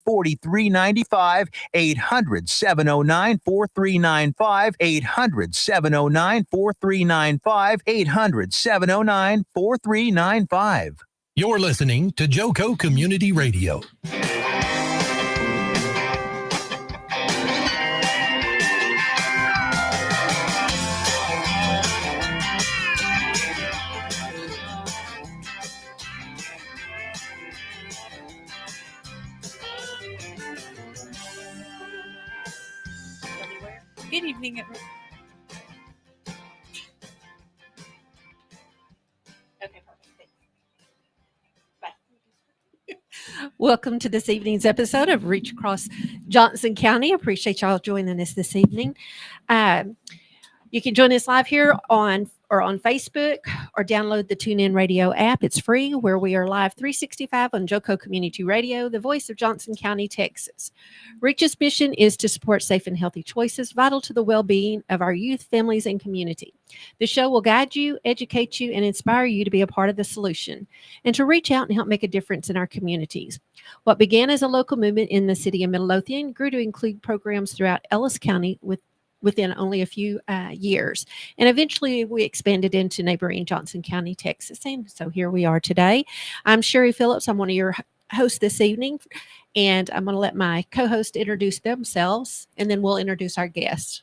4395. 800-709-4395. 800-709-4395. 800-709-4395. You're listening to Joco Community Radio. Good evening, everyone. Okay, perfect. Bye. Welcome to this evening's episode of Reach Across Johnson County. I appreciate y'all joining us this evening. You can join us live here on Facebook or download the TuneIn Radio app. It's free, where we are live 365 on Joco Community Radio, the voice of Johnson County, Texas. Reach's mission is to support safe and healthy choices vital to the well-being of our youth, families, and community. The show will guide you, educate you, and inspire you to be a part of the solution and to reach out and help make a difference in our communities. What began as a local movement in the city of Midlothian grew to include programs throughout Ellis County within only a few years. And eventually we expanded into neighboring Johnson County, Texas. And so here we are today. I'm Sherry Phillips. I'm one of your hosts this evening. And I'm going to let my co-host introduce themselves, and then we'll introduce our guests.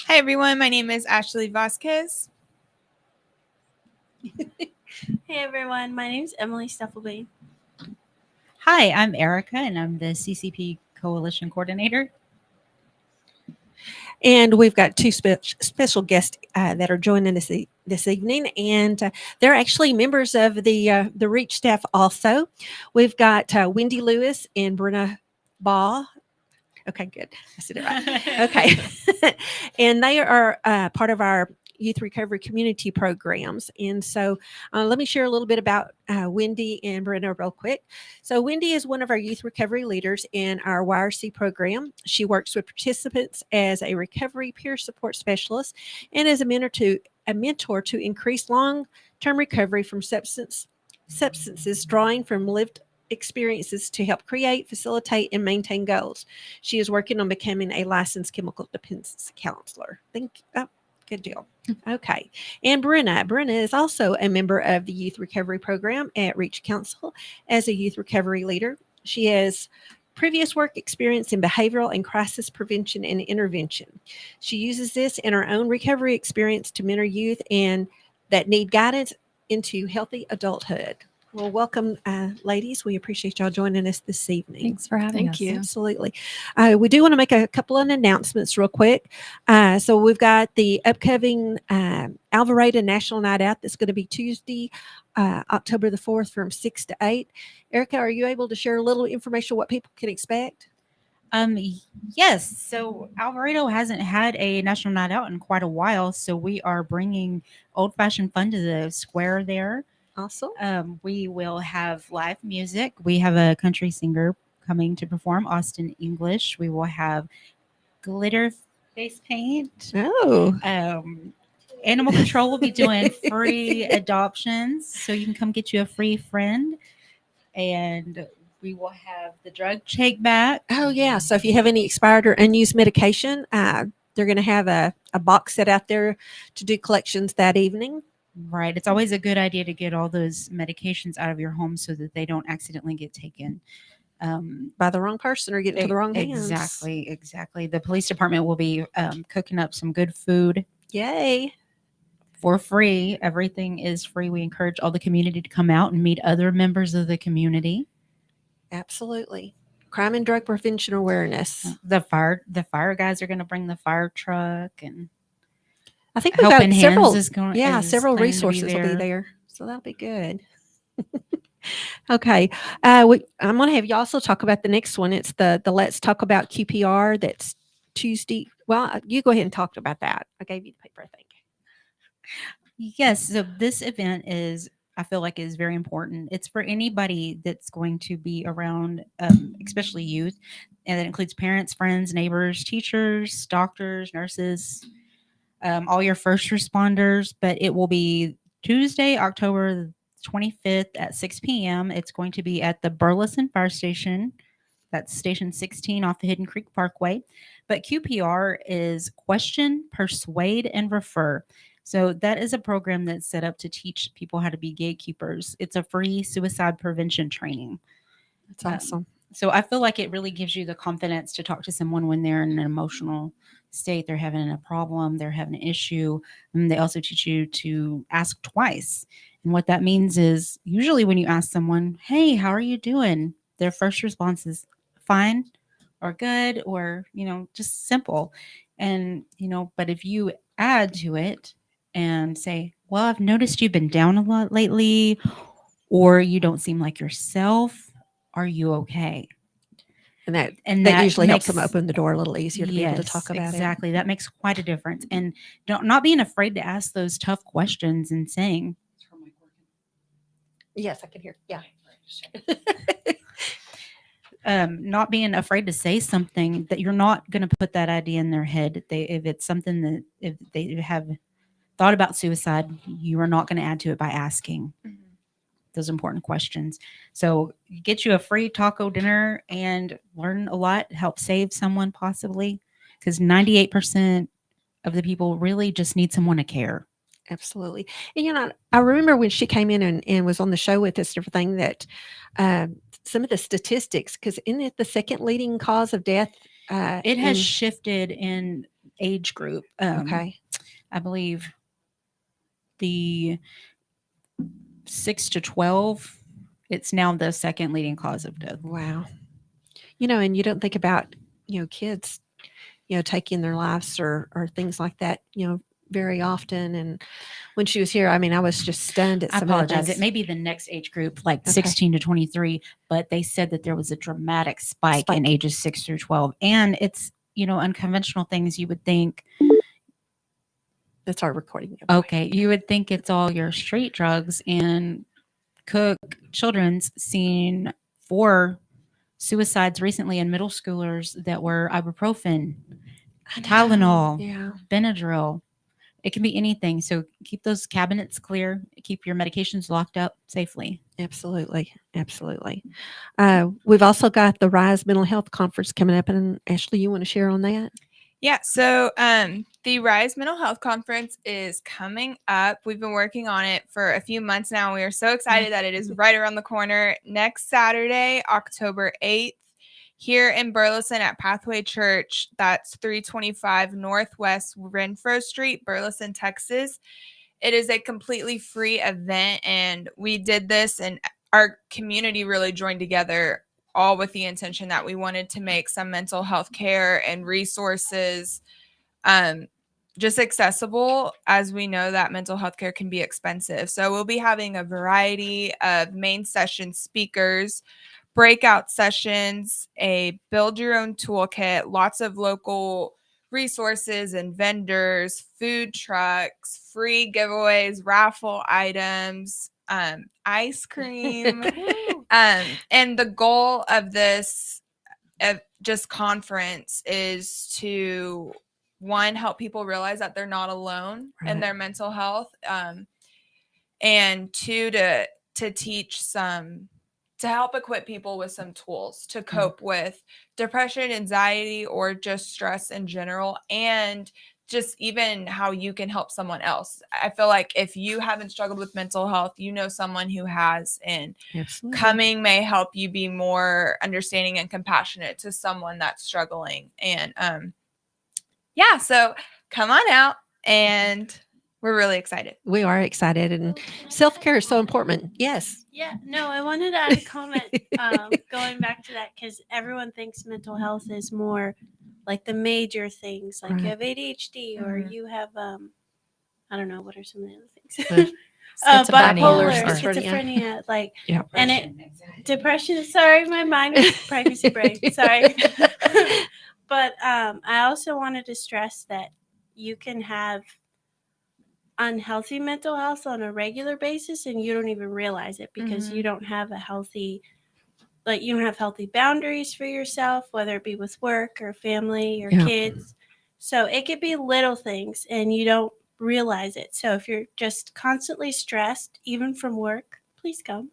Hi, everyone. My name is Ashley Vasquez. Hey, everyone. My name is Emily Stuffelby. Hi, I'm Erica, and I'm the CCP Coalition Coordinator. And we've got two special guests that are joining us this evening, and they're actually members of the Reach staff also. We've got Wendy Lewis and Brenna Baugh. Okay, good. I said it right. Okay. And they are part of our youth recovery community programs. And so let me share a little bit about Wendy and Brenna real quick. So Wendy is one of our youth recovery leaders in our YRC program. She works with participants as a recovery peer support specialist and as a mentor to increase long-term recovery from substances, drawing from lived experiences to help create, facilitate, and maintain goals. She is working on becoming a licensed chemical dependence counselor. Good deal. Okay. And Brenna is also a member of the Youth Recovery Program at Reach Council as a youth recovery leader. She has previous work experience in behavioral and crisis prevention and intervention. She uses this in her own recovery experience to mentor youth and that need guidance into healthy adulthood. Well, welcome, ladies. We appreciate y'all joining us this evening. Thanks for having us. Thank you. Absolutely. We do want to make a couple of announcements real quick. So we've got the upcoming Alvarado National Night Out that's going to be Tuesday, October the 4th from 6 to 8. Erica, are you able to share a little information what people can expect? Yes. So Alvarado hasn't had a national night out in quite a while, so we are bringing old-fashioned fun to the square there. Awesome. We will have live music. We have a country singer coming to perform, Austin English. We will have glitter face paint. Oh. Animal Control will be doing free adoptions, so you can come get you a free friend. And we will have the drug take back. Oh, yeah. So if you have any expired or unused medication, they're going to have a box set out there to do collections that evening. Right. It's always a good idea to get all those medications out of your home so that they don't accidentally get taken by the wrong person or get into the wrong hands. Exactly. The police department will be cooking up some good food. Yay. For free. Everything is free. We encourage all the community to come out and meet other members of the community. Absolutely. Crime and drug prevention awareness. The fire guys are going to bring the fire truck, and I think we've got several resources will be there. So that'll be good. Okay. I'm going to have you also talk about the next one. It's the Let's Talk About QPR. That's Tuesday. Well, you go ahead and talk about that. I gave you the paper, I think. Yes. So this event I feel like is very important. It's for anybody that's going to be around, especially youth. And that includes parents, friends, neighbors, teachers, doctors, nurses, all your first responders. But it will be Tuesday, October 25th at 6 p.m. It's going to be at the Burleson Fire Station, That's Station 16 off the Hidden Creek Parkway. But QPR is Question, Persuade, and Refer. So that is a program that's set up to teach people how to be gatekeepers. It's a free suicide prevention training. That's awesome. So I feel like it really gives you the confidence to talk to someone when they're in an emotional state, they're having a problem, they're having an issue. And they also teach you to ask twice. And what that means is usually when you ask someone, hey, how are you doing? Their first response is fine or good or, just simple. And, but if you add to it and say, well, I've noticed you've been down a lot lately, or you don't seem like yourself. Are you okay? And that usually helps them open the door a little easier to be able to talk about it. Exactly. That makes quite a difference. And not being afraid to ask those tough questions and saying, yes, I can hear. Yeah. Not being afraid to say something that you're not going to put that idea in their head. If it's something that if they have thought about suicide, you are not going to add to it by asking those important questions. So get you a free taco dinner and learn a lot, help save someone possibly, because 98% of the people really just need someone to care. Absolutely. And I remember when she came in and was on the show with us and everything that some of the statistics, because isn't it the second leading cause of death? It has shifted in age group. Okay. I believe the 6 to 12, it's now the second leading cause of death. Wow. And you don't think about, kids, taking their lives or things like that, very often. And when she was here, I was just stunned at some I of apologize. this. It may be the next age group, like 16 to 23, but they said that there was a dramatic spike in ages 6 through 12. And it's, unconventional things you would think. That's our recording. Okay. You would think it's all your street drugs, and Cook Children's seen 4 suicides recently in middle schoolers that were ibuprofen, Tylenol, Benadryl. It can be anything. So keep those cabinets clear. Keep your medications locked up safely. Absolutely. Absolutely. We've also got the Rise Mental Health Conference coming up. And Ashley, you want to share on that? Yeah, so the Rise Mental Health Conference is coming up. We've been working on it for a few months now. We are so excited that it is right around the corner. Next Saturday, October 8th, here in Burleson at Pathway Church. That's 325 Northwest Renfro Street, Burleson, Texas. It is a completely free event, and we did this, and our community really joined together, all with the intention that we wanted to make some mental health care and resources just accessible, as we know that mental health care can be expensive. So we'll be having a variety of main session speakers, breakout sessions, a build your own toolkit, lots of local resources and vendors, food trucks, free giveaways, raffle items, ice cream. And the goal of this just conference is to, one, help people realize that they're not alone in their mental health, and two, to teach to help equip people with some tools to cope with depression, anxiety, or just stress in general, and just even how you can help someone else. I feel like if you haven't struggled with mental health, someone who has, and coming may help you be more understanding and compassionate to someone that's struggling. And so come on out, and we're really excited. We are excited, and self-care is so important. Yes. Yeah, no, I wanted to add a comment going back to that, because everyone thinks mental health is more like the major things, like you have ADHD or you have, I don't know, what are some of the other things? Bipolar, schizophrenia, and depression. Sorry, my mind is pregnancy brain. Sorry. But I also wanted to stress that you can have unhealthy mental health on a regular basis and you don't even realize it, because you don't have a healthy, you don't have healthy boundaries for yourself, whether it be with work or family or kids. So it could be little things and you don't realize it. So if you're just constantly stressed, even from work, please come.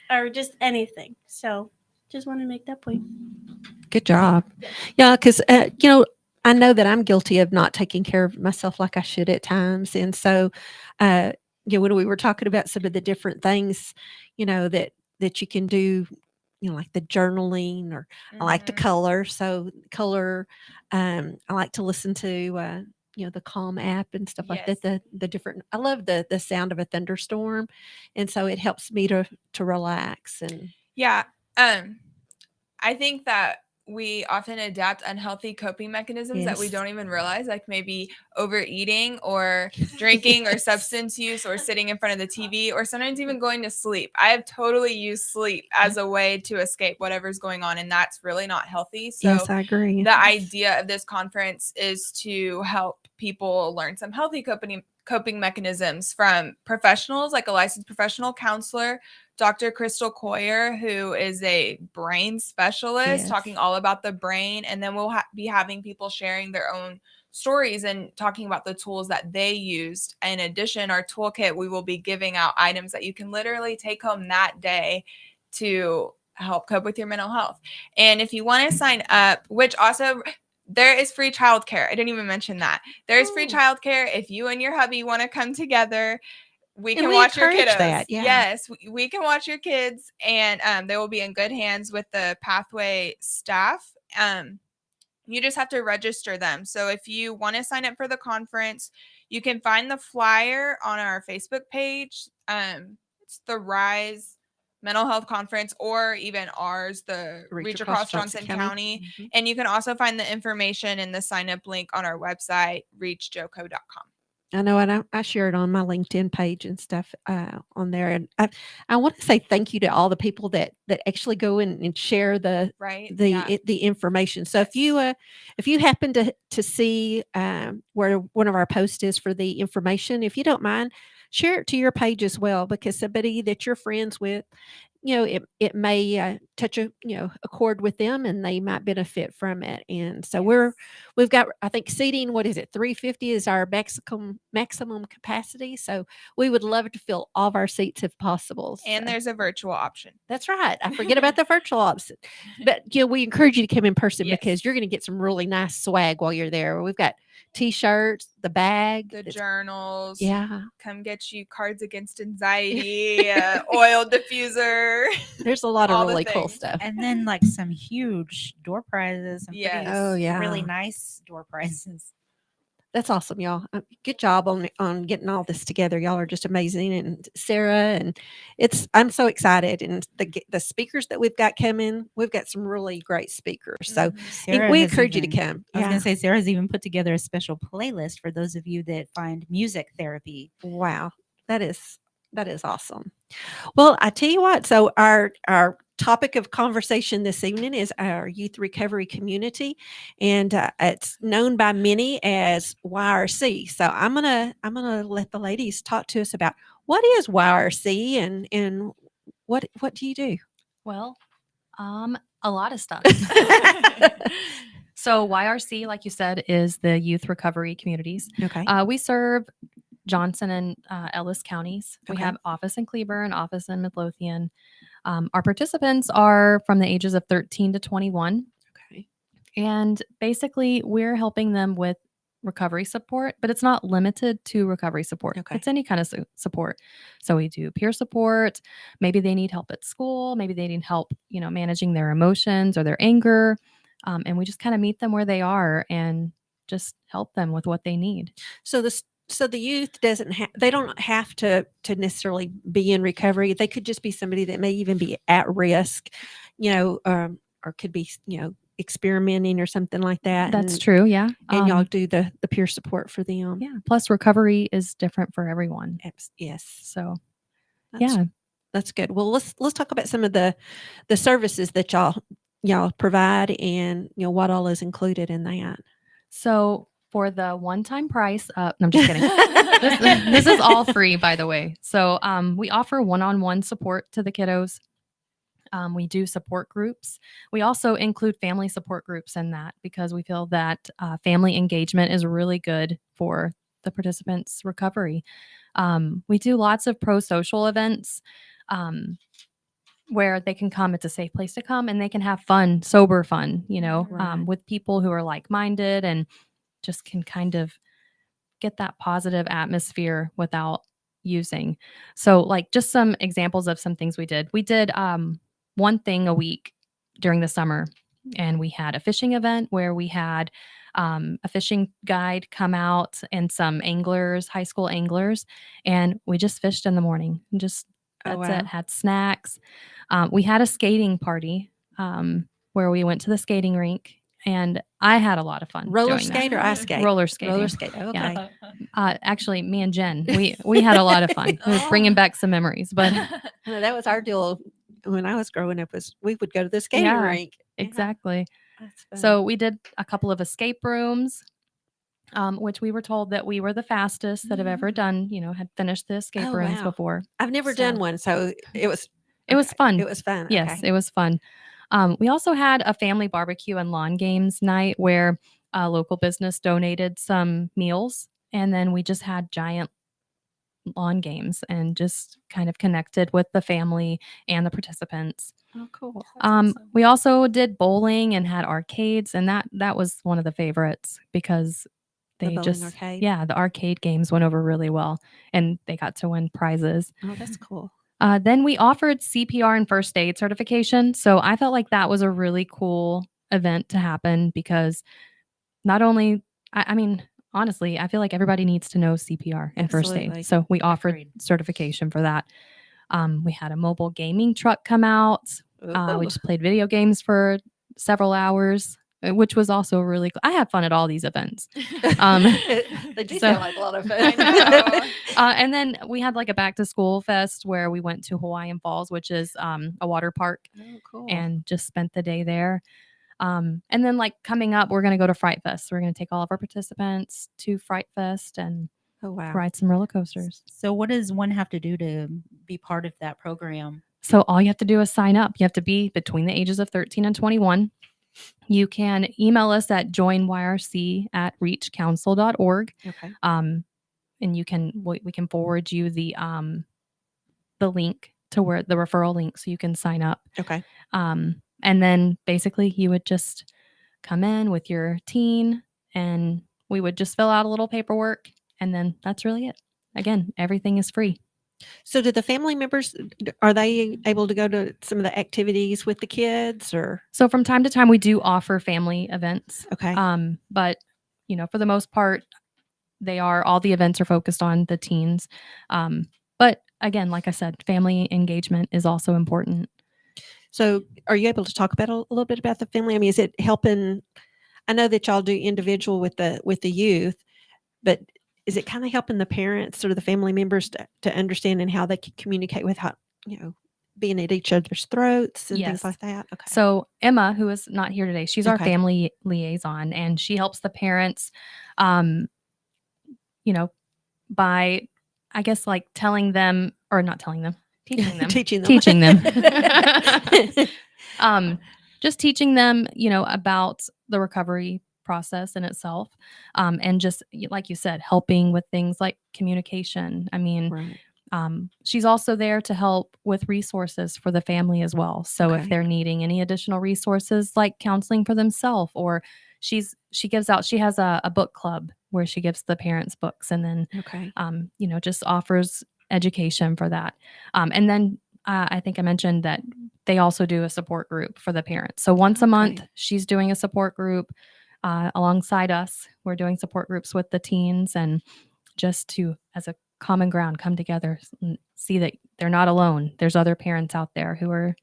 Or just anything. So Just want to make that point. Good job. Yeah, because I know that I'm guilty of not taking care of myself like I should at times, and so when we were talking about some of the different things, that you can do, like the journaling, or I like to Mhm. color. So color, I like to listen to the Calm app and stuff like that. Yes. The different. I love the sound of a thunderstorm, and so it helps me to relax. And Yeah. I think that we often adapt unhealthy coping mechanisms that we Yes. don't even realize, like maybe overeating or drinking or Yes. substance use or sitting in front of the TV or sometimes even going to sleep. I have totally used sleep as a way to escape whatever's going on, and that's really not healthy. So Yes, I agree. the idea of this conference is to help people learn some healthy coping mechanisms from professionals, like a licensed professional counselor, Dr. Crystal Coyer, who is a brain specialist, Yes. talking all about the brain. And then we'll be having people sharing their own stories and talking about the tools that they used. In addition, our toolkit, we will be giving out items that you can literally take home that day to help cope with your mental health. And if you want to sign up, which also there is free childcare. I didn't even mention that. There's free childcare if you and your hubby want to come together. We And can we watch your encourage kiddos. that, yeah. Yes, we can watch your kids, and they will be in good hands with the Pathway staff. You just have to register them. So if you want to sign up for the conference, you can find the flyer on our Facebook page. It's the Rise Mental Health Conference, or even ours, the Reach Across Johnson County. Mhm. And you can also find the information in the sign up link on our website, reachjoco.com. I know, and I share it on my LinkedIn page and stuff on there. And I want to say thank you to all the people that actually go in and share the Right? the information. So if you happen to see where one of our posts is for the information, if you don't mind, share it to your page as well, because somebody that you're friends with, it may touch a chord with them, and they might benefit from it. And so we've got, I think, seating, what is it, 350 is our maximum capacity. So we would love to fill all of our seats if possible. And So there's a virtual option. that's right. I forget about the virtual option. But we encourage you to come in person, Yes. because you're going to get some really nice swag while you're there. We've got t-shirts, the bag, The journals. yeah. Come get you cards against anxiety, oil diffuser. There's a lot of all the really cool things. stuff. And then like some huge door prizes, some Yes. pretty, Oh, yeah. really nice door prizes. That's awesome, y'all. Good job on getting all this together. Y'all are just amazing, and Sarah, and I'm so excited. And the speakers that we've got coming, we've got some really great speakers. So Sarah we has encourage you to even- come. I was going to say, Sarah's even put together a special playlist for those of you that find music therapy. Wow, that is awesome. Well, I tell you what. So our topic of conversation this evening is our youth recovery community, and it's known by many as YRC. So I'm gonna let the ladies talk to us about what is YRC and what do you do? Well, a lot of stuff. So YRC, like you said, is the Youth Recovery Communities. Okay. We serve Johnson and Ellis counties. We Okay. have office in Cleburne, office in Midlothian. Our participants are from the ages of 13 to 21. Okay. And basically, we're helping them with recovery support, but it's not limited to recovery support. Okay. It's any kind of support. So we do peer support. Maybe they need help at school. Maybe they need help, managing their emotions or their anger. And we just kind of meet them where they are and just help them with what they need. So the youth they don't have to necessarily be in recovery. They could just be somebody that may even be at risk, or could be, experimenting or something like that. That's true. Yeah. And y'all do the peer support for them. Yeah. Plus recovery is different for everyone. Yes. So That's, that's good. Well, let's talk about some of the services that y'all provide, and what all is included in that. So for the one-time price, no, I'm just kidding. This is all free, by the way. So we offer one-on-one support to the kiddos. We do support groups. We also include family support groups in that, because we feel that family engagement is really good for the participants' recovery. We do lots of pro-social events. where they can come. It's a safe place to come and they can have fun, sober fun, Right. with people who are like-minded and just can kind of get that positive atmosphere without using. So like just some examples of some things we did. We did one thing a week during the summer, and we had a fishing event where we had a fishing guide come out and some anglers, high school anglers, and we just fished in the morning. And just Oh, that's wow. it. Had snacks. We had a skating party where we went to the skating rink, and I had a lot of fun. Roller doing skate or ice skate? Roller skating. Roller skate. Okay. Actually, me and Jen, we had a lot of fun. We were bringing back some memories, but I know that was our deal when I was growing up. Was we would go to the skating Yeah, rink. Yeah, exactly. that's fun. So we did a couple of escape rooms, which we were told that we were the fastest that have ever done, had finished the escape Oh, rooms wow. before. I've never done So- one, so it was It was okay. fun. It was fun. Yes, Okay. it was fun. We also had a family barbecue and lawn games night where a local business donated some meals, and then we just had giant lawn games and just kind of connected with the family and the participants. Oh, cool. We also did bowling and had arcades, and that was one of the favorites because The they bowling just arcade? the arcade games went over really well, and they got to win prizes. Oh, that's cool. Then we offered CPR and first aid certification, so I felt like that was a really cool event to happen because not only, I mean, honestly, I feel like everybody needs to know CPR and first Absolutely. aid. So we offered Agreed. certification for that. We had a mobile gaming truck come out. We Ooh. just played video games for several hours, which was also really cool. I had fun at all these events. They do so- sound like a lot of fun. I know. And then we had like a back to school fest where we went to Hawaiian Falls, which is a water park, Oh, cool. and just spent the day there. And then like coming up, we're going to go to Fright Fest. We're going to take all of our participants to Fright Fest and Oh, wow. ride some roller coasters. So what does one have to do to be part of that program? So all you have to do is sign up. You have to be between the ages of 13 and 21. You can email us at joinyrc@reachcouncil.org. Okay. And you can we can forward you the link to where the referral link so you can sign up. Okay. And then basically you would just come in with your teen and we would just fill out a little paperwork, and then that's really it. Again, everything is free. So, do the family members are they able to go to some of the activities with the kids, or So from time to time we do offer family events. okay? But for the most part, all the events are focused on the teens. But again, like I said, family engagement is also important. So, are you able to talk about a little bit about the family? I mean, is it helping? I know that y'all do individual with the youth, but is it kind of helping the parents or the family members to understand and how they can communicate with how being at each other's throats and Yes. things like that? Okay. So Emma, who is not here today, she's our Okay. family liaison, and she helps the parents, by, I guess, like telling them or not telling them, teaching them, Teaching them. teaching them, just teaching them, about the recovery process in itself, and just like you said, helping with things like communication. I mean, Right. she's also there to help with resources for the family as well. So if Okay. they're needing any additional resources like counseling for themselves, or she has a book club where she gives the parents books, and then Okay. just offers education for that. And then I think I mentioned that they also do a support group for the parents. So once a month, Okay. she's doing a support group alongside us. We're doing support groups with the teens, and just to, as a common ground, come together and see that they're not alone. There's other parents out there who are,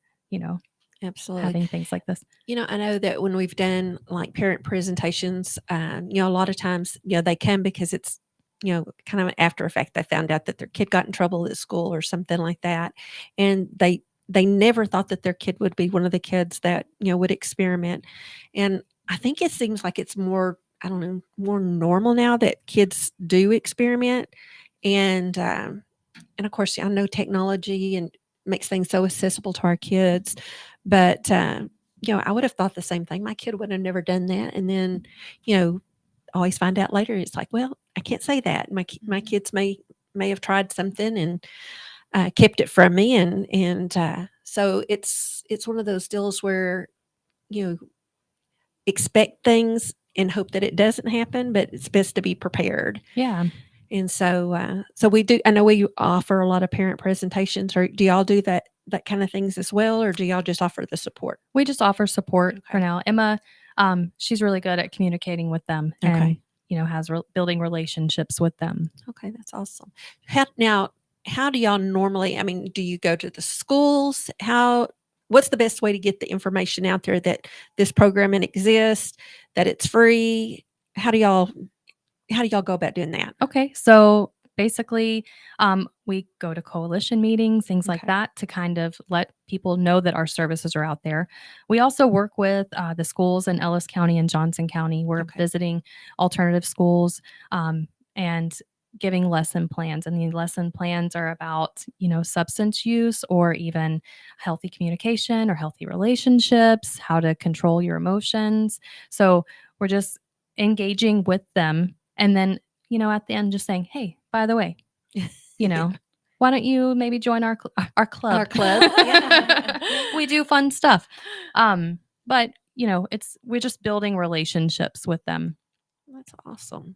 Absolutely. having things like this. I know that when we've done like parent presentations, a lot of times, they come because it's, kind of after effect. They found out that their kid got in trouble at school or something like that. And they never thought that their kid would be one of the kids that, would experiment. And I think it seems like it's more, I don't know, more normal now that kids do experiment. And of course, I know technology and makes things so accessible to our kids. But, I would have thought the same thing. My kid would have never done that. And then, always find out later. It's like, well, I can't say that. My kids may have tried something and kept it from me. And So it's one of those deals where, you know, expect things and hope that it doesn't happen, but it's best to be prepared. Yeah. And so we do. I know we offer a lot of parent presentations. Or do y'all do that kind of things as well, or do y'all just offer the support? We just offer support for Okay. now. Emma, she's really good at communicating with them and, Okay. has building relationships with them. Okay, that's awesome. How do y'all normally? I mean, do you go to the schools? What's the best way to get the information out there that this programming exists, that it's free? How do y'all go about doing that? Okay. So basically, we go to coalition meetings, things like Okay. that, to kind of let people know that our services are out there. We also work with the schools in Ellis County and Johnson County. We're Okay. visiting alternative schools and giving lesson plans. And the lesson plans are about, substance use or even healthy communication or healthy relationships, how to control your emotions. So we're just engaging with them. And then, at the end, just saying, hey, by the way, why don't you maybe join our club? Our club, yeah. We do fun stuff. But we're just building relationships with them. That's awesome.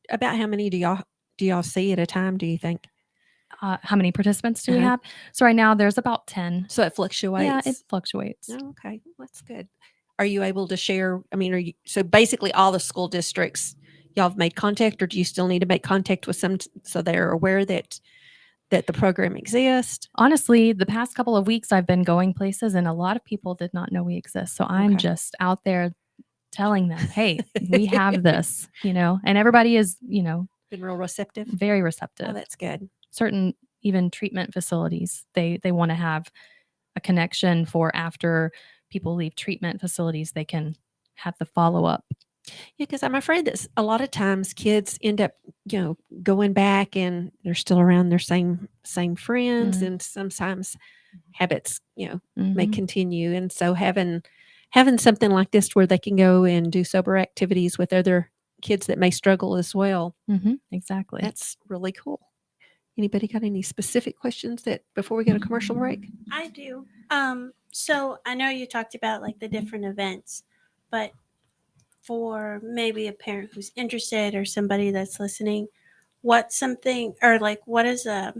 About how many do y'all see at a time, do you think? How many participants do we Uh-huh. have? So right now there's about 10. So it fluctuates. Yeah, it fluctuates. Oh, okay. Well, that's good. Are you able to share? I mean, so basically all the school districts, y'all have made contact, or do you still need to make contact with some so they're aware that the program exists? Honestly, the past couple of weeks I've been going places and a lot of people did not know we exist. So I'm Okay. just out there telling them, hey, we have this, and everybody is, Been real receptive. very receptive. Oh, that's good. Certain even treatment facilities, they want to have a connection for after people leave treatment facilities, they can have the follow-up. Yeah, because I'm afraid that a lot of times kids end up, going back and they're still around their same friends, Mhm. and sometimes habits, may Mhm. continue. And so having something like this where they can go and do sober activities with other kids that may struggle as well, Mhm. Exactly. that's really cool. Anybody got any specific questions that before we go to commercial break? I do. So I know you talked about like the different events, but for maybe a parent who's interested or somebody that's listening, what is a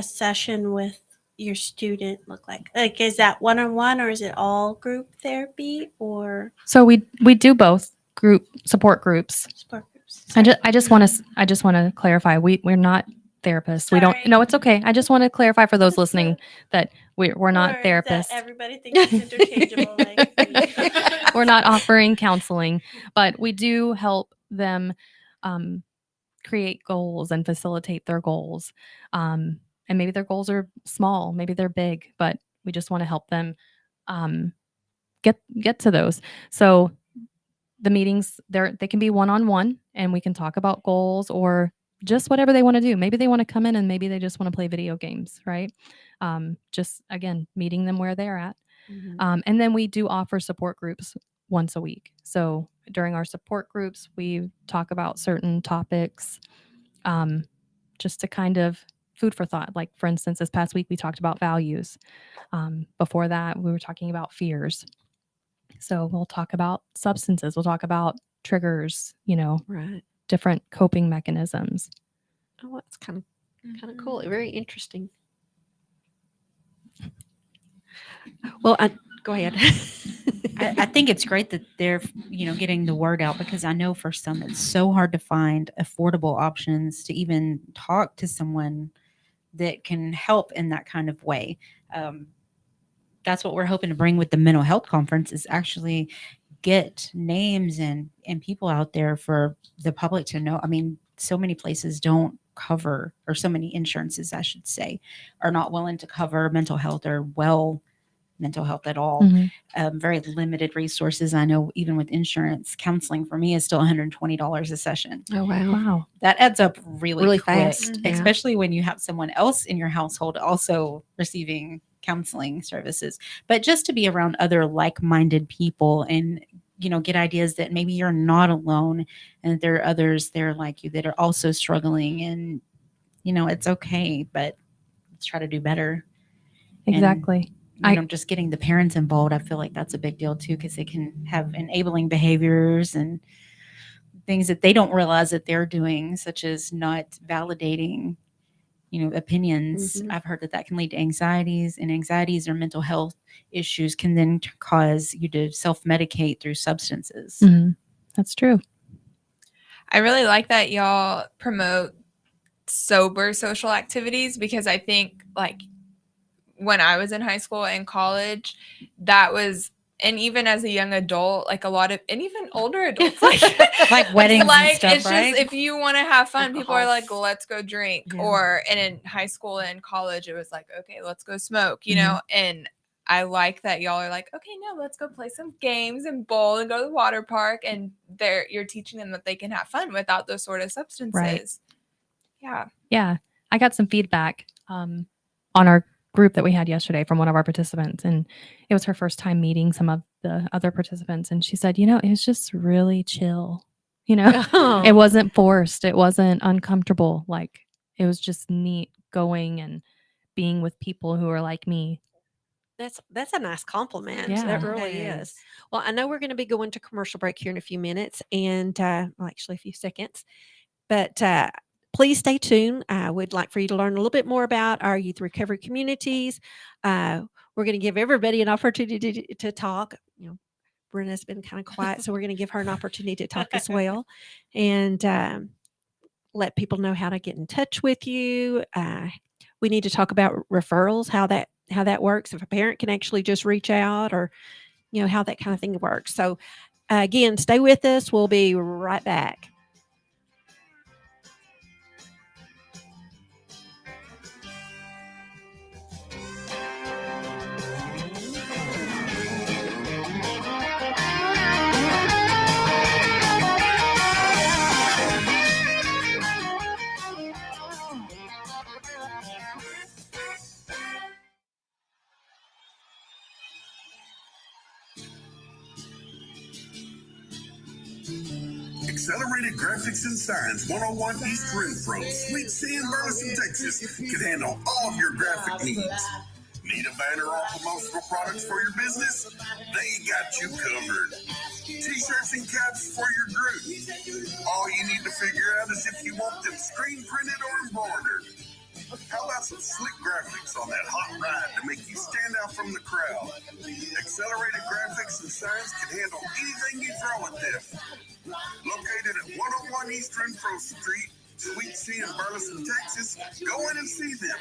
session with your student look like? Like, is that one-on-one or is it all group therapy or So we do both group support groups. support groups? I just want to clarify, we're not therapists. We don't. Sorry. No, it's okay. I just want to clarify for those That's listening that we're not Or that therapists. everybody thinks it's interchangeable. Like, We're not offering counseling, but we do help them create goals and facilitate their goals. And maybe their goals are small, maybe they're big, but we just want to help them get to those. So the meetings, they can be one-on-one, and we can talk about goals or just whatever they want to do. Maybe they want to come in and maybe they just want to play video games, right? Just again, meeting them where they're at. Mhm. And then we do offer support groups once a week. So during our support groups, we talk about certain topics, just to kind of food for thought. Like, for instance, this past week, we talked about values. Before that, we were talking about fears. So we'll talk about substances. We'll talk about triggers, Right. different coping mechanisms. Oh, that's kind of cool. Very interesting. Well, go ahead. I think it's great that they're, getting the word out, because I know for some it's so hard to find affordable options to even talk to someone that can help in that kind of way. That's what we're hoping to bring with the mental health conference, is actually get names and people out there for the public to know. I mean, so many places don't cover, or so many insurances, I should say, are not willing to cover mental health or mental health at all. Mhm. Very limited resources. I know even with insurance, counseling for me is still $120 a session. Oh, wow. Wow. That adds up really quick, fast. Yeah. especially when you have someone else in your household also receiving counseling services. But just to be around other like-minded people and get ideas that maybe you're not alone, and that there are others there like you that are also struggling, and it's okay, but let's try to do better. Exactly. Just getting the parents involved, I feel like that's a big deal too, because they can have enabling behaviors and things that they don't realize that they're doing, such as not validating, opinions. Mhm. I've heard that can lead to anxieties, and anxieties or mental health issues can then cause you to self-medicate through substances. Mhm. That's true. I really like that y'all promote sober social activities, because I think like when I was in high school and college, that was, and even as a young adult, like a lot of, and even older adults, like Like weddings and like stuff, it's right? just, if you want to have fun, people are like, Alcohol. let's go drink. Yeah. Or, and in high school and college, it was like, okay, let's go smoke, you Mhm. know? And I like that y'all are like, okay, no, let's go play some games and bowl and go to the water park. And you're teaching them that they can have fun without those sort of substances. Yeah. Yeah. I got some feedback on our group that we had yesterday from one of our participants, and it was her first time meeting some of the other participants, and she said, it was just really chill. It wasn't forced. It wasn't uncomfortable. Like, it was just neat going and being with people who are like me. That's a nice compliment. Yeah. That really is. Well, I know we're going to be going to commercial break here in a few minutes, and well, actually a few seconds. But please stay tuned. I would like for you to learn a little bit more about our youth recovery communities. We're going to give everybody an opportunity to talk. Brenna's been kind of quiet, so we're going to give her an opportunity to talk as well, and let people know how to get in touch with you. We need to talk about referrals, how that works. If a parent can actually just reach out, or how that kind of thing works. So again, stay with us. We'll be right back. Accelerated Graphics and Signs, 101 East Renfro, Sweet C in Burleson, Texas, can handle all of your graphic needs. Need a banner or promotional products for your business? They got you covered. T-shirts and caps for your group. All you need to figure out is if you want them screen printed or embroidered. How about some slick graphics on that hot ride to make you stand out from the crowd? Accelerated Graphics and Signs can handle anything you throw at them. Located at 101 East Renfro Street, Sweet C in Burleson, Texas, go in and see them.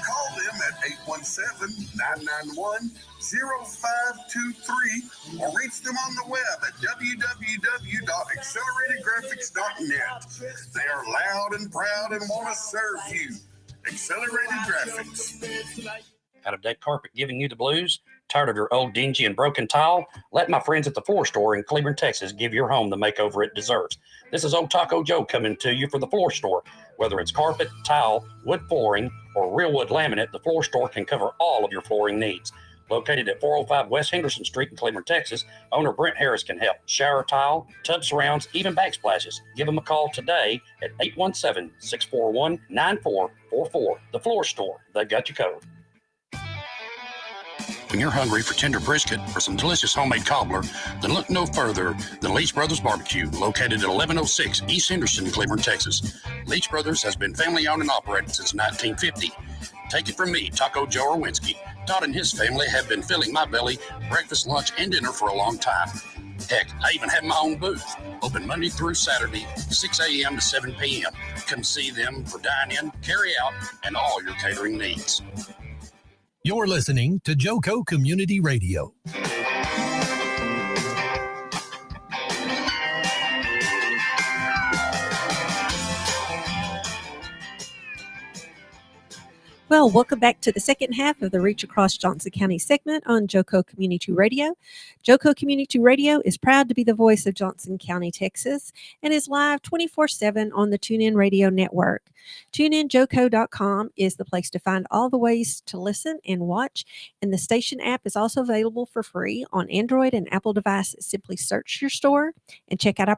Call them at 817-991-0523 or reach them on the web at www.acceleratedgraphics.net. They are loud and proud and want to serve you. Accelerated Graphics. Out of deck carpet giving you the blues? Tired of your old dingy and broken tile? Let my friends at the Floor Store in Cleveland, Texas give your home the makeover it deserves. This is Old Taco Joe coming to you for the Floor Store. Whether it's carpet, tile, wood flooring, or real wood laminate, the Floor Store can cover all of your flooring needs. Located at 405 West Henderson Street in Cleveland, Texas, owner Brent Harris can help. Shower tile, tub surrounds, even backsplashes. Give them a call today at 817-641-9444. The Floor Store, they've got you covered. When you're hungry for tender brisket or some delicious homemade cobbler, then look no further than Leach Brothers Barbecue, located at 1106 East Henderson, Cleveland, Texas. Leach Brothers has been family-owned and operated since 1950. Take it from me, Taco Joe Orwinski. Todd and his family have been filling my belly breakfast, lunch, and dinner for a long time. Heck, I even have my own booth, open Monday through Saturday, 6 a.m. to 7 p.m. Come see them for dine-in, carry-out, and all your catering needs. You're listening to Joco Community Radio. Well, welcome back to the second half of the Reach Across Johnson County segment on Joco Community Radio. Joco Community Radio is proud to be the voice of Johnson County, Texas, and is live 24/7 on the TuneIn Radio Network. TuneInJoco.com is the place to find all the ways to listen and watch, and the station app is also available for free on Android and Apple devices. Simply search your store and check out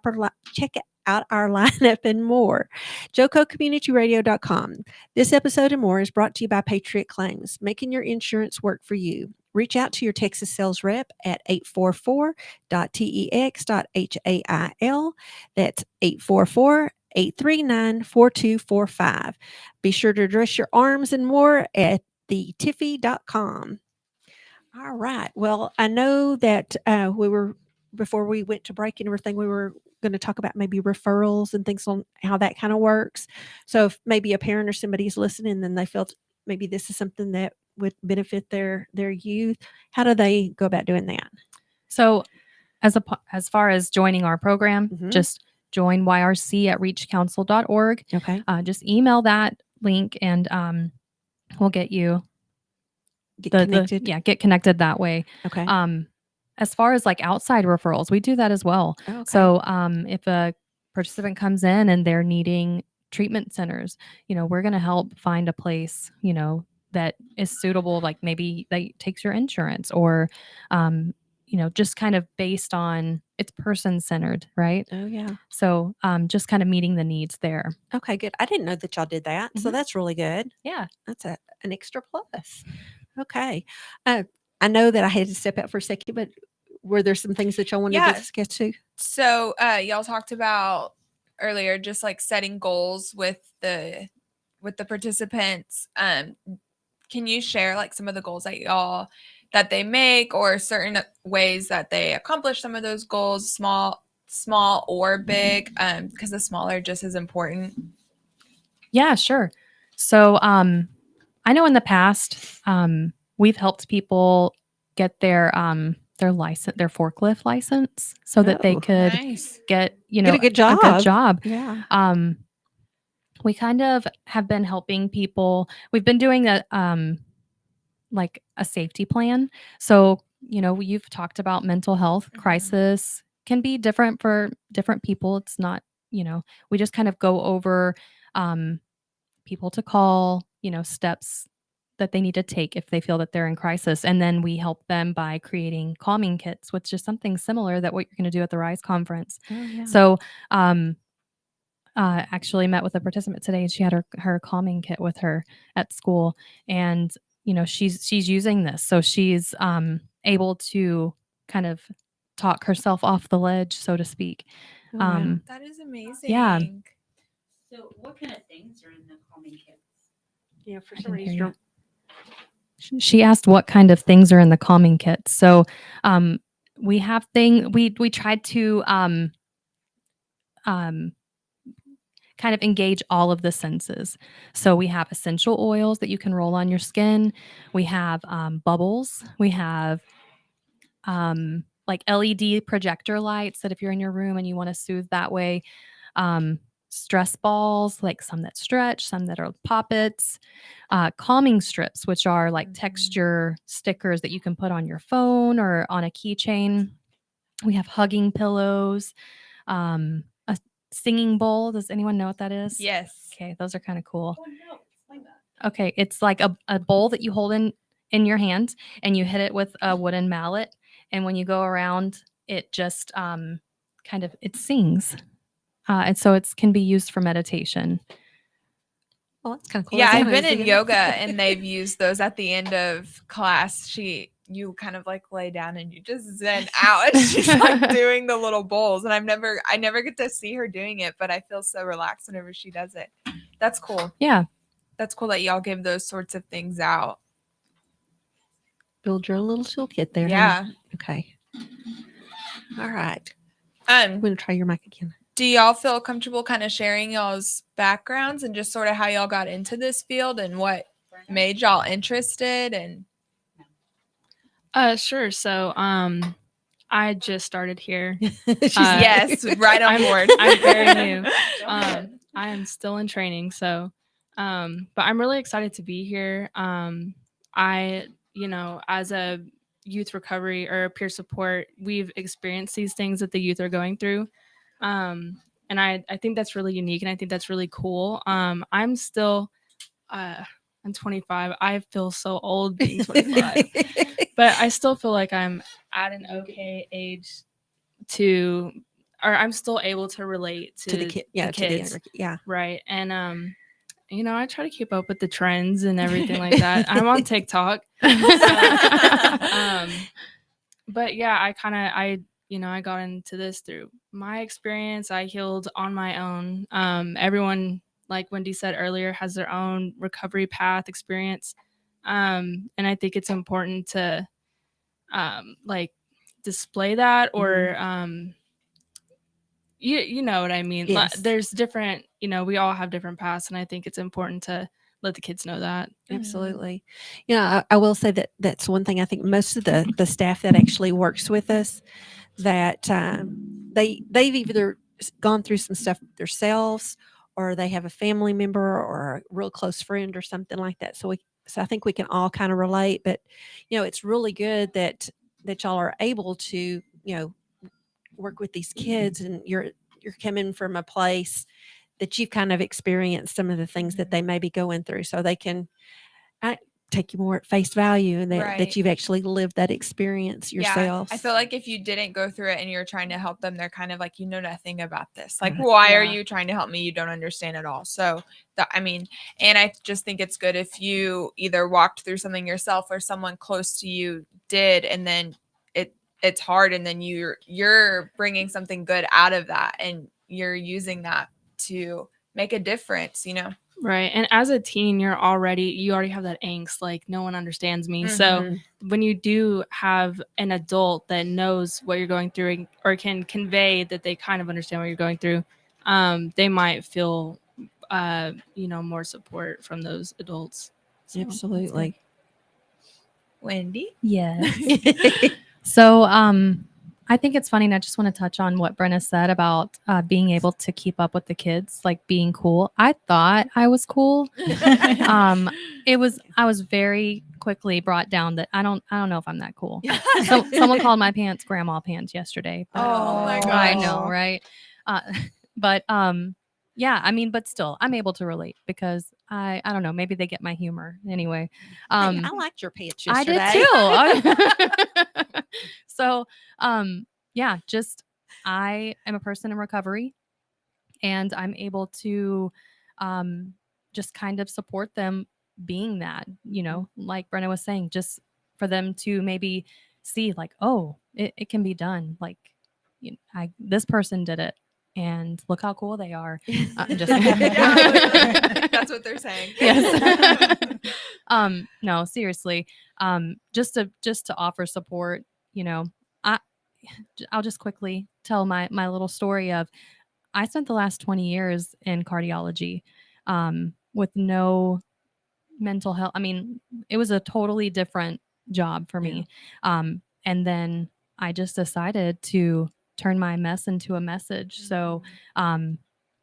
our lineup and more. JocoCommunityRadio.com. This episode and more is brought to you by Patriot Claims, making your insurance work for you. Reach out to your Texas sales rep at 844.tex.hail. That's 844-839-4245. Be sure to address your arms and more at thetiffy.com. All right. Well, I know that before we went to break and everything, we were going to talk about maybe referrals and things on how that kind of works. So if maybe a parent or somebody is listening and they felt maybe this is something that would benefit their youth, how do they go about doing that? So as far as joining our program, Mhm. just join YRC at reachcouncil.org. Okay. Just email that link and we'll get you Get connected. get connected that way. Okay. As far as like outside referrals, we do that as well. Oh, okay. So if a participant comes in and they're needing treatment centers, we're going to help find a place, that is suitable, like maybe that takes your insurance or, just kind of based on it's person centered, right? Oh, yeah. So just kind of meeting the needs there. Okay, good. I didn't know that y'all did that. So Mhm. that's really good. Yeah. That's an extra plus. Okay. I know that I had to step out for a second, but were there some things that y'all wanted Yeah. to discuss too? So y'all talked about earlier just like setting goals with the participants. Can you share like some of the goals that they make or certain ways that they accomplish some of those goals, small or big, because the small are just as important? Yeah, sure. So I know in the past we've helped people get their license, their forklift license, so that they Oh, could Nice. get Get a good a good job. job. Yeah. We kind of have been helping people. We've been doing like a safety plan. So, you've talked about mental health crisis can be different for different people. It's not, we just kind of go over people to call, steps that they need to take if they feel that they're in crisis. And then we help them by creating calming kits, which is something similar that what you're going to do at the RISE conference. Oh, yeah. So, actually met with a participant today and she had her calming kit with her at school, and she's using this, so she's able to kind of talk herself off the ledge, so to speak. Oh, wow. That is amazing. Yeah. So what kind of things are in the calming kits? Yeah, for I some can hear reason. She asked what kind of things are in the calming kit. So we have we tried to kind of engage all of the senses. So we have essential oils that you can roll on your skin. We have bubbles. We have like LED projector lights that if you're in your room and you want to soothe that way. Stress balls, like some that stretch, some that are poppets. Calming strips, which are like texture stickers that you can put on your phone or on a keychain. We have hugging pillows. A singing bowl. Does anyone know what that is? Yes. Okay, those are kind of cool. Oh, no, explain that. Okay, it's like a bowl that you hold in your hand and you hit it with a wooden mallet, and when you go around, it just kind of it sings, and so it can be used for meditation. Well, that's kind of cool. Yeah, That's I've kinda been in neat. yoga and they've used those at the end of class. You kind of like lay down and you just zen out. And she's like doing the little bowls, and I never get to see her doing it, but I feel so relaxed whenever she does it. That's cool. Yeah, That's cool that y'all give those sorts of things out. Build your own little toolkit there. huh? Yeah. Okay. All right. I'm going to try your mic again. Do y'all feel comfortable kind of sharing y'all's backgrounds and just sort of how y'all got into this field and what made y'all interested? And Sure. So, I just started here. yes, right on board. I'm very new. I am still in training. So, but I'm really excited to be here. As a youth recovery or peer support, we've experienced these things that the youth are going through. And I think that's really unique, and I think that's really cool. I'm still I'm 25. I feel so old being 25. But I still feel like I'm at an okay age to, or I'm still able to relate to the kid, yeah, the to the kids, younger, yeah. right? And I try to keep up with the trends and everything like that. I'm on TikTok, but yeah, I got into this through my experience. I healed on my own. Everyone, like Wendy said earlier, has their own recovery path experience, and I think it's important to like display that, or you know what I mean. Yes. There's different, we all have different paths, and I think it's important to let the kids know that. Absolutely. I will say that that's one thing. I think most of the staff that actually works with us, that they've either gone through some stuff themselves, or they have a family member or a real close friend or something like that. So I think we can all kind of relate. But it's really good that y'all are able to work with these kids, and you're coming from a place that you've kind of experienced some of the things that they may be going through, so they can take you more at face value, and that Right. you've actually lived that experience yourself. Yeah, I feel like if you didn't go through it and you're trying to help them, they're kind of like, you know nothing about this. Like, why are you trying to help me? You don't understand at all. So, and I just think it's good if you either walked through something yourself or someone close to you did, and then it's hard, and then you're bringing something good out of that, and you're using that to make a difference, Right. And as a teen, you already have that angst, like no one understands me. So when you do have an adult that knows what you're going through, or can convey that they kind of understand what you're going through, they might feel more support from those adults. So, Absolutely. Wendy? Yes. So I think it's funny, and I just want to touch on what Brenna said about being able to keep up with the kids, like being cool. I thought I was cool. I was very quickly brought down that I don't know if I'm that cool. So someone called my pants grandma pants yesterday. But, Oh my gosh. I know, right? But yeah, but still, I'm able to relate because I don't know, maybe they get my humor anyway. Hey, I liked your pants I yesterday. did too. So, yeah, just I am a person in recovery, and I'm able to just kind of support them being that, like Brenna was saying, just for them to maybe see like, oh, it can be done. Like, this person did it, and look how cool they are. Just That's what they're saying. Yes. No, seriously. Just to offer support, I'll just quickly tell my little story of I spent the last 20 years in cardiology with no mental health. It was a totally different job for me. And then I just decided to turn my mess into a message. So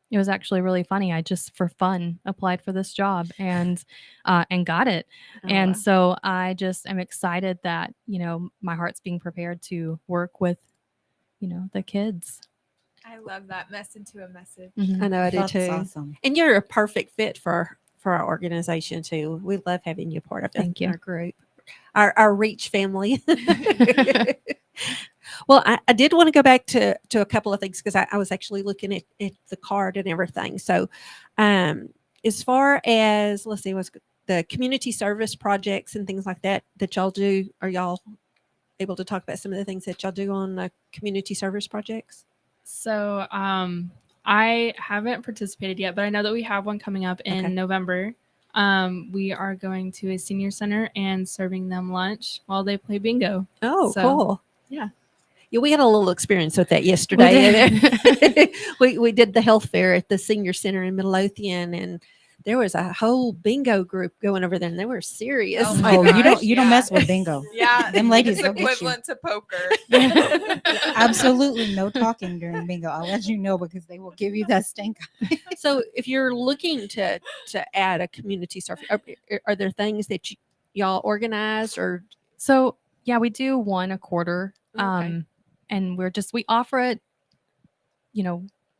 it was actually really funny. I just for fun applied for this job and got it. Wow. So I just am excited that, my heart's being prepared to work with, the kids. I love that. Mess into a message. I know I do That's too. awesome. And you're a perfect fit for our organization too. We love having you part of Thank you. our group, our Reach family. Well, I did want to go back to a couple of things, because I was actually looking at the card and everything. So as far as, let's see, what's the community service projects and things like that y'all do, are y'all able to talk about some of the things that y'all do on community service projects? So I haven't participated yet, but I know that we have one coming up in November. We are going to a senior center and serving them lunch while they play bingo. Oh, So, cool. Yeah. Yeah, we had a little experience with that yesterday. We did the health fair at the senior center in Midlothian, and there was a whole bingo group going over there, and they were serious. Oh my You don't gosh, mess with bingo. Yeah, Them ladies it's will get you. equivalent to poker. Absolutely no talking during bingo. I'll let you know, because they will give you that stink eye. So if you're looking to add a community service, are there things that y'all organize, or? So yeah, we do one a quarter. Okay. And we offer it,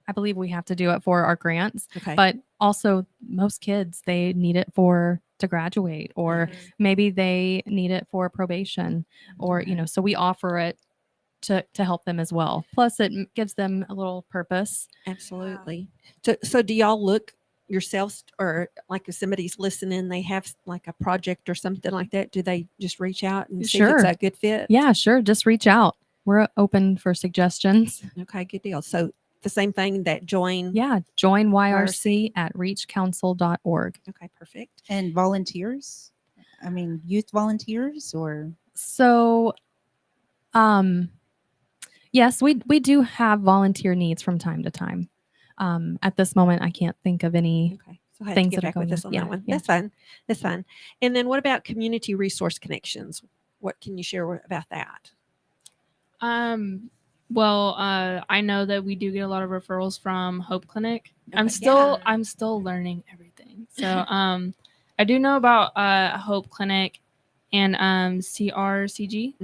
I believe we have to do it for our grants, Okay. but also most kids, they need it to graduate, or maybe they need it for probation, or, so we offer it to help them as well. Plus it gives them a little purpose. Absolutely. So do y'all look yourselves, or like if somebody's listening, they have like a project or something like that, do they just reach out and see if it's Sure. a good fit? Yeah, sure. Just reach out. We're open for suggestions. Okay, good deal. So the same thing that join. Yeah. Join YRC at reachcouncil.org. Okay, perfect. And volunteers? I mean, youth volunteers or? So, yes, we do have volunteer needs from time to time. At this moment, I can't think of any Okay. So I have to things get that are back with going us on. on Yeah, that one. yeah. That's fine. That's fine. And then what about community resource connections? What can you share about that? Well, I know that we do get a lot of referrals from Hope Clinic. I'm Okay, still learning everything. So I do know about Hope Clinic and CRCG.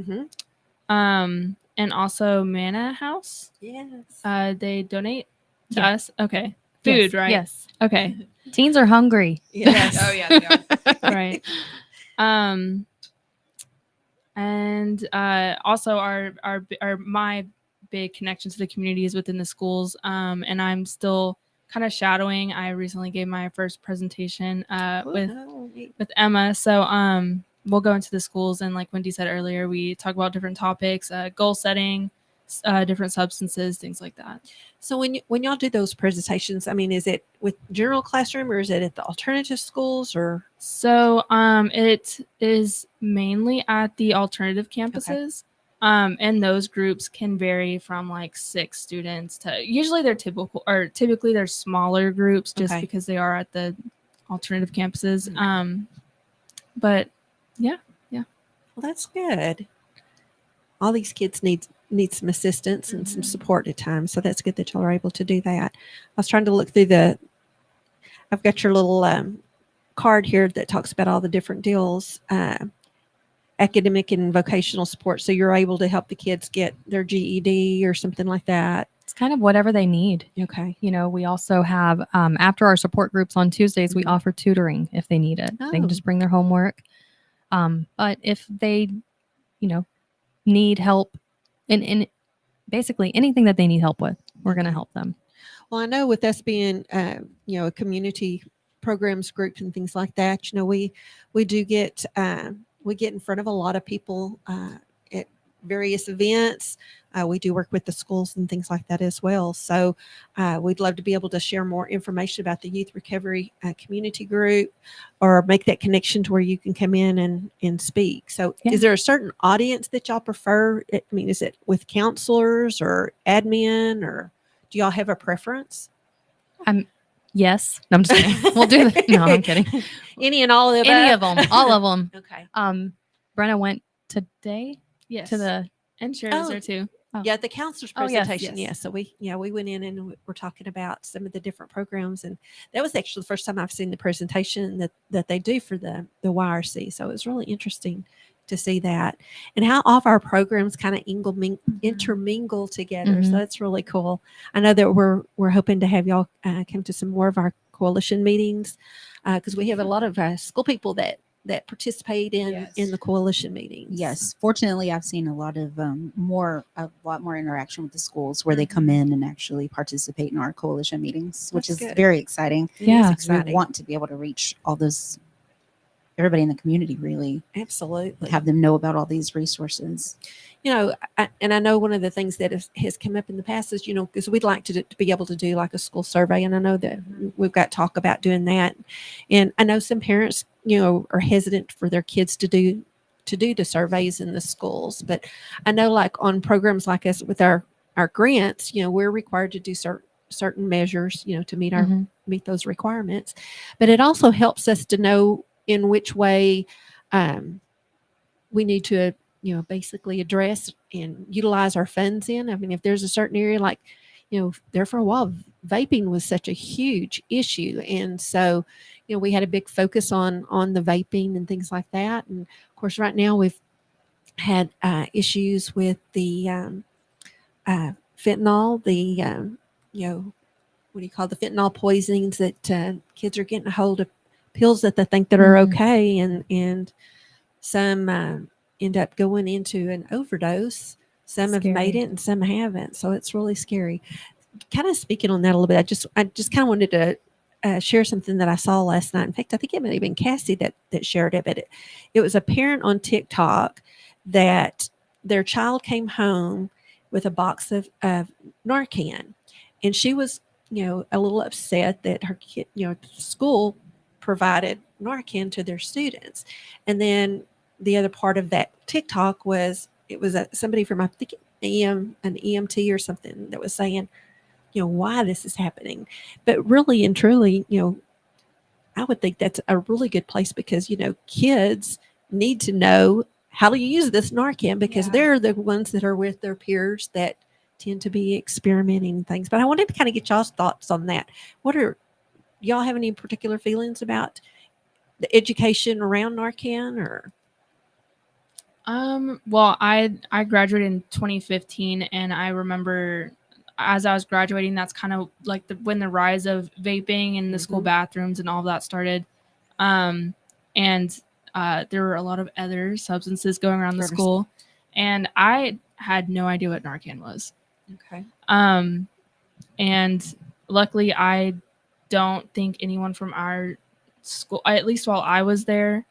And also Manna House. Yes. They donate to Yeah. us. Okay. Food, Yes, right? Yes. Okay. Teens are hungry. Yes. Oh yeah, they are. Right. And also my big connection to the community is within the schools. And I'm still kind of shadowing. I recently gave my first presentation with Emma. So we'll go into the schools, and like Wendy said earlier, we talk about different topics, goal setting, different substances, things like that. So when y'all do those presentations, I mean, is it with general classroom or is it at the alternative schools or? So it is mainly at the alternative campuses. And those groups can vary from like 6 students to usually typically they're smaller groups just because they are at the alternative campuses. But yeah. Well, that's good. All these kids need some assistance and some support at times. So that's good that y'all are able to do that. I was trying to look through I've got your little card here that talks about all the different deals, academic and vocational support. So you're able to help the kids get their GED or something like that. It's kind of whatever they need. Okay. We also have, after our support groups on Tuesdays, we offer tutoring if they need it. They can just bring their homework. But if they, need help in basically anything that they need help with, we're going to help them. Well, I know with us being, a community programs group and things like that, we do get, we get in front of a lot of people at various events. We do work with the schools and things like that as well. So we'd love to be able to share more information about the Youth Recovery Community Group, or make that connection to where you can come in and speak. So is there a certain audience that y'all prefer? I mean, is it with counselors or admin, or do y'all have a preference? Yes. No, I'm just kidding. We'll do that. No, I'm kidding. Any and all of them? Any of them. All of them. Okay. Brenna went today Yes. to the... And Sharon's there too. Oh. Yeah, the counselor's Oh, yes, presentation. yes. Yeah, so we went in and we're talking about some of the different programs, and that was actually the first time I've seen the presentation that they do for the YRC. So it was really interesting to see that, and how all of our programs kind of intermingle together. So that's really cool. I know that we're hoping to have y'all come to some more of our coalition meetings, because we have a lot of school people that participate in the coalition meetings. Yes, fortunately, I've seen a lot more interaction with the schools where they come in and actually participate in our coalition meetings, which is very exciting. Yeah, because we want to be able to reach everybody in the community, really. Absolutely. Have them know about all these resources. And I know one of the things that has come up in the past is, because we'd like to be able to do like a school survey. And I know that we've got talk about doing that. And I know some parents, are hesitant for their kids to do the surveys in the schools. But I know like on programs like us with our grants, we're required to do certain measures, to meet those requirements. But it also helps us to know in which way we need to basically address and utilize our funds in. I mean, if there's a certain area like, there for a while, vaping was such a huge issue. And so, we had a big focus on the vaping and things like that. And of course, right now we've had issues with the fentanyl, what do you call the fentanyl poisonings that kids are getting a hold of pills that they think that are okay, and some end up going into an overdose. Some have made it and some haven't. So it's really scary. Kind of speaking on that a little bit, I just kind of wanted to share something that I saw last night. In fact, I think it might have been Cassie that shared it, but it was a parent on TikTok that their child came home with a box of Narcan, and she was, a little upset that her kid, school provided Narcan to their students. And then the other part of that TikTok was, it was somebody from, I think, an EMT or something that was saying, why this is happening. But really and truly, I would think that's a really good place because, kids need to know how to use this Narcan because they're the ones that are with their peers that tend to be experimenting things. But I wanted to kind of get y'all's thoughts on that. Y'all have any particular feelings about the education around Narcan or? Well, I graduated in 2015, and I remember as I was graduating, that's kind of like when the rise of vaping in the school bathrooms and all of that started. And there were a lot of other substances going around the school, and I had no idea what Narcan was. Okay. And luckily, I don't think anyone from our school, at least while I was there,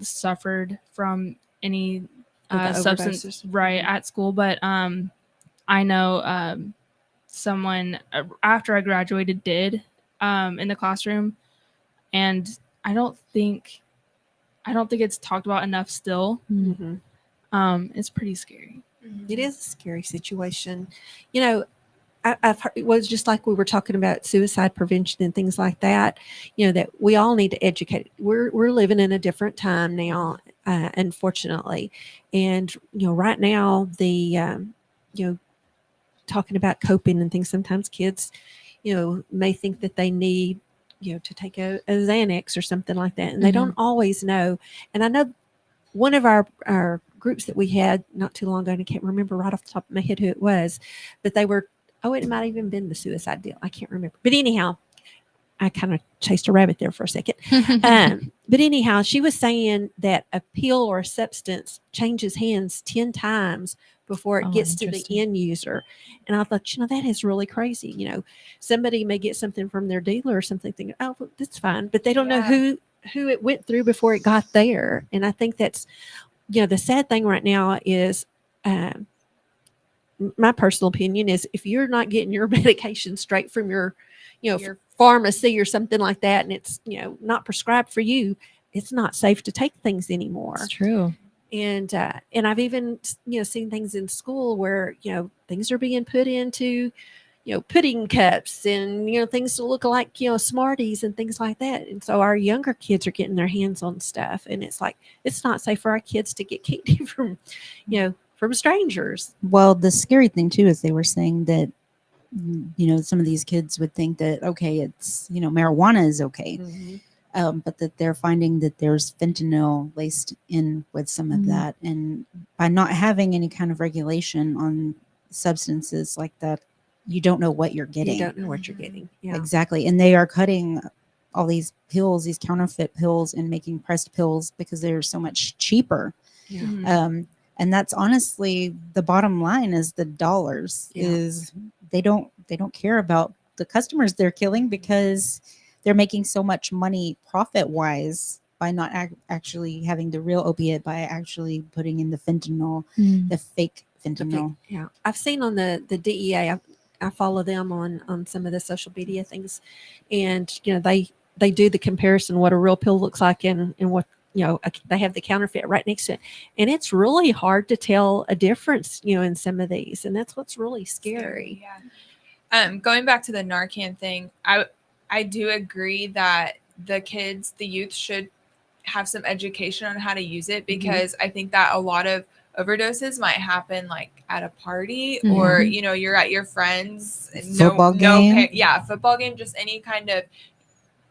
suffered from any substance at school. But I know someone after I graduated did in the classroom, and I don't think it's talked about enough still. It's pretty scary. It is a scary situation. I've heard, it was just like we were talking about suicide prevention and things like that, that we all need to educate. We're living in a different time now, unfortunately. And, right now the, talking about coping and things, sometimes kids, may think that they need, to take a Xanax or something like that. And they don't always know. And I know one of our groups that we had not too long ago, and I can't remember right off the top of my head who it was, but they were, it might have even been the suicide deal. I can't remember. But anyhow, I kind of chased a rabbit there for a second. But anyhow, she was saying that a pill or a substance changes hands 10 times before it gets to the end user. And I thought, that is really crazy. Somebody may get something from their dealer or something, thinking, oh, well, that's fine. But they don't know who it went through before it got there. And I think that's, the sad thing right now is, my personal opinion is if you're not getting your medication straight from your pharmacy or something like that, and it's, not prescribed for you, it's not safe to take things anymore. It's true. And I've even, seen things in school where, things are being put into, pudding cups and, things to look like, Smarties and things like that. And so our younger kids are getting their hands on stuff, and it's like, it's not safe for our kids to get candy from, from strangers. Well, the scary thing too is they were saying that, some of these kids would think that, okay, it's, marijuana is okay. But that they're finding that there's fentanyl laced in with some of that. And by not having any kind of regulation on substances like that, you don't know what you're getting. You don't know what you're getting. Yeah. Exactly. And they are cutting all these pills, these counterfeit pills, and making pressed pills because they're so much cheaper. Yeah. And that's honestly the bottom line is the dollars is they don't care about the customers they're killing because they're making so much money profit wise by not actually having the real opiate, by actually putting in the fentanyl, the fake fentanyl. Yeah. I've seen on the DEA, I follow them on some of the social media things, and, they do the comparison, what a real pill looks like and what, they have the counterfeit right next to it. And it's really hard to tell a difference, in some of these. And that's what's really scary. Yeah. Going back to the Narcan thing, I do agree that the youth should have some education on how to use it, because I think that a lot of overdoses might happen like at a party or, you're at your friends. Football game. Football game, just any kind of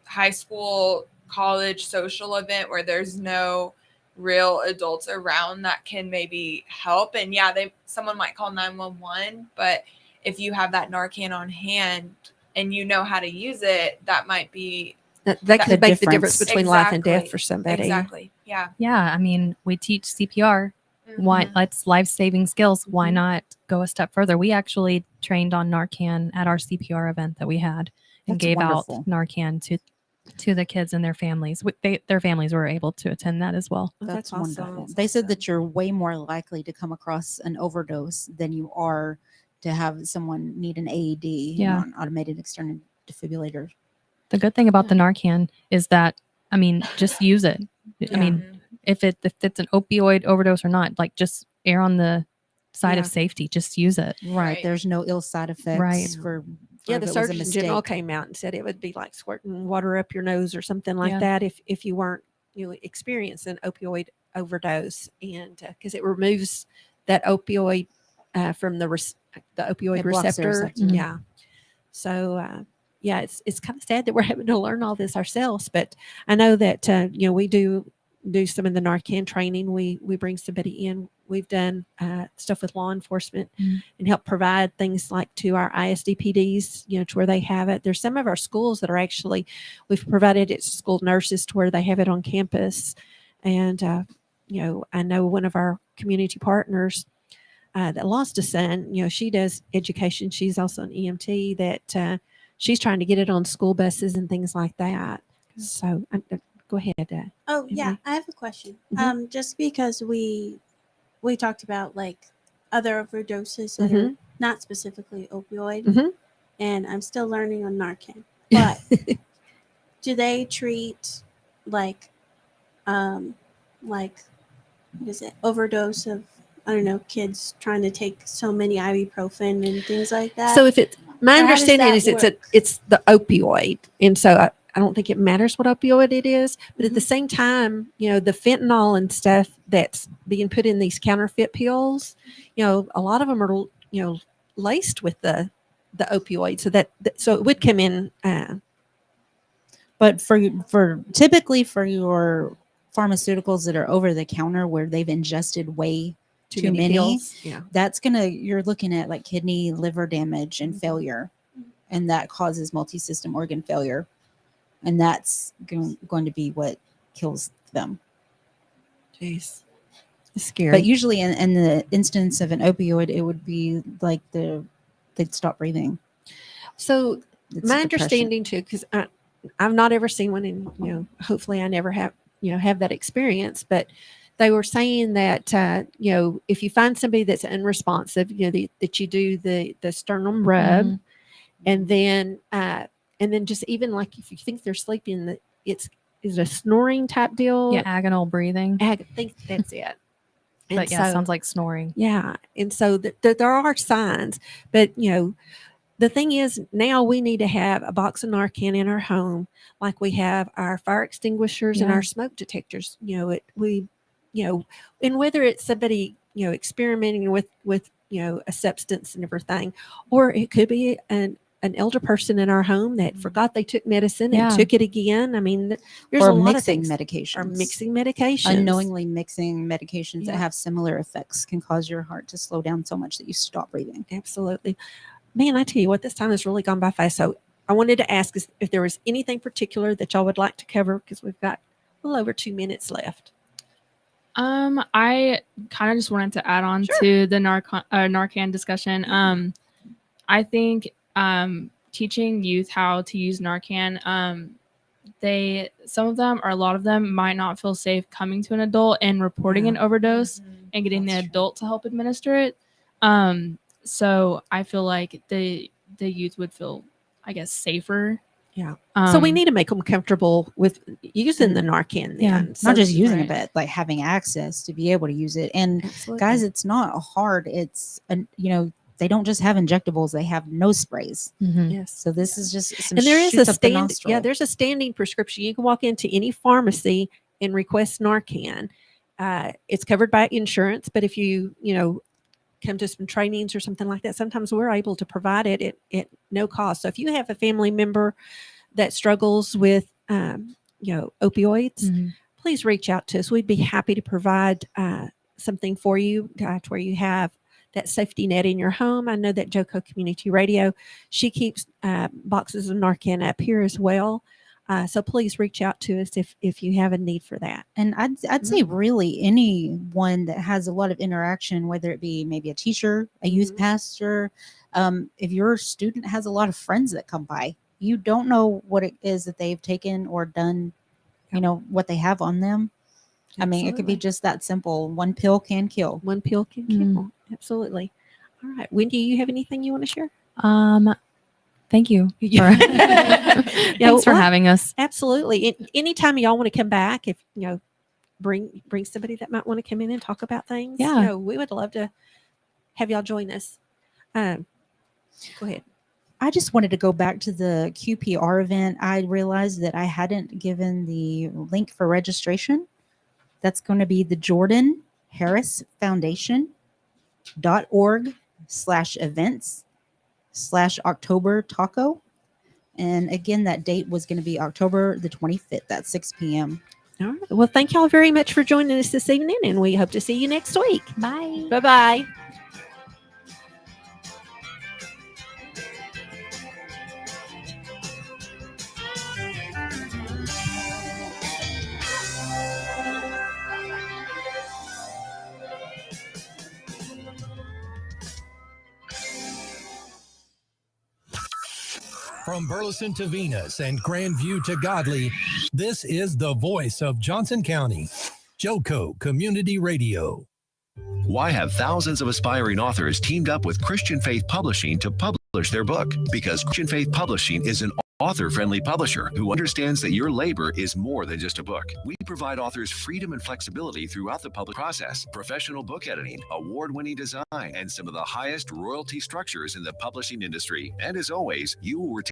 high school, college social event where there's no real adults around that can maybe help. And someone might call 911, but if you have that Narcan on hand, and you know how to use it, that might be That The could make the difference difference. between life and death Exactly. for somebody. exactly. Yeah. Yeah, I mean, we teach CPR. Why that's life-saving skills. Why not go a step further? We actually trained on Narcan at our CPR event that we had and That's gave wonderful. out Narcan to the kids and their families. Their families were able to attend that as well. Oh, That's awesome. wonderful. They said that you're way more likely to come across an overdose than you are to have someone need an AED, Yeah. an automated external defibrillator. The good thing about the Narcan is that, I mean, just use it. I mean, if it's an opioid overdose or not, like just err on the side of Yeah. safety. Just use it. Right. There's no ill side effects Right. for Yeah, if the it was a Surgeon General mistake. came out and said it would be like squirting water up your nose or something like Yeah. that if you weren't experiencing an opioid overdose, and because it removes that opioid from the opioid It blocks the receptor. receptor. Yeah. So yeah, it's kind of sad that we're having to learn all this ourselves, but I know that we do some of the Narcan training. We bring somebody in. We've done stuff with law enforcement and help provide things like to our ISDPDs, to where they have it. There's some of our schools that are actually, we've provided it to school nurses to where they have it on campus. And, I know one of our community partners that lost a son, she does education. She's also an EMT that she's trying to get it on school buses and things like that. So go ahead. Oh yeah, Mhm. I have a question. Mhm. Just because we talked about like other overdoses that are Mhm. not specifically opioid, Mhm. and I'm still learning on Narcan. But do they treat like what is it, overdose of, I don't know, kids trying to take so many ibuprofen and things like that? So if it's my Or how does understanding that is work? it's the opioid, and so I don't think it matters what opioid it is, but at the same time, the fentanyl and stuff that's being put in these counterfeit pills, a lot of them are laced with the opioid, so so it would come in. But for typically for your pharmaceuticals that are over the counter where they've ingested way too many, pills. Yeah. that's you're looking at like kidney, liver damage and failure, and that causes multi-system organ failure, and that's going to be what kills them. Jeez, it's scary. But usually in the instance of an opioid, it would be like they'd stop breathing. So It's my depression. understanding too, because I've not ever seen one, and hopefully I never have that experience. But they were saying that if you find somebody that's unresponsive, that you do the sternum rub, and then just even like if you think they're sleeping, that is a snoring type deal. Yeah, agonal breathing. I think that's it. And But yeah, sounds like snoring. Yeah, and so there are signs, but the thing is, now we need to have a box of Narcan in our home, like we have our fire extinguishers and Yeah. our smoke detectors. And whether it's somebody experimenting with a substance and everything, or it could be an elder person in our home that forgot they took medicine Yeah. and took it again. I mean, there's or a lot of mixing things. medications. Or mixing medications. Unknowingly mixing medications Yeah. that have similar effects can cause your heart to slow down so much that you stop breathing. Absolutely. Man, I tell you what, this time has really gone by fast. So I wanted to ask if there was anything particular that y'all would like to cover, because we've got a little over 2 minutes left. I kind of just wanted to add on to the Narcan discussion. I think teaching youth how to use Narcan, some of them or a lot of them might not feel safe coming to an adult and reporting an overdose and getting the adult to help administer it. So I feel like the youth would feel, I guess, safer. Yeah. So we need to make them comfortable with using the Narcan. Yeah, Then. not just using right. it, but like having access to be able to use it. And Absolutely. guys, it's not hard. It's they don't just have injectables; they have nose sprays. Yes. So this is just some And there is shoots a up the stand. nostril. Yeah, there's a standing prescription. You can walk into any pharmacy and request Narcan. It's covered by insurance, but if you come to some trainings or something like that, sometimes we're able to provide it at no cost. So if you have a family member that struggles with opioids, please reach out to us. We'd be happy to provide something for you to where you have that safety net in your home. I know that JoCo Community Radio, she keeps boxes of Narcan up here as well. So please reach out to us if you have a need for that. And I'd say really anyone that has a lot of interaction, whether it be maybe a teacher, a youth pastor, if your student has a lot of friends that come by, you don't know what it is that they've taken or done, you know, what they have on them. I mean, it could be just that simple. One pill can kill. One pill can kill. Absolutely. All right. Wendy, you have anything you want to share? Thank you. Thanks for having us. Absolutely. Anytime y'all want to come back, if you know, bring somebody that might want to come in and talk about things. Yeah. You know, we would love to have y'all join us. Go ahead. I just wanted to go back to the QPR event. I realized that I hadn't given the link for registration. That's going to be the Jordan Harris Foundation.org/events/October Taco. And again, that date was going to be October the 25th at 6 p.m. All right. Well, thank y'all very much for joining us this evening, and we hope to see you next week. Bye. Bye-bye. From Burleson to Venus and Grandview to Godley, this is the voice of Johnson County, JoCo Community Radio. Why have thousands of aspiring authors teamed up with Christian Faith Publishing to publish their book? Because Christian Faith Publishing is an author-friendly publisher who understands that your labor is more than just a book. We provide authors freedom and flexibility throughout the public process, professional book editing, award-winning design, and some of the highest royalty structures in the publishing industry. And as always, you will retain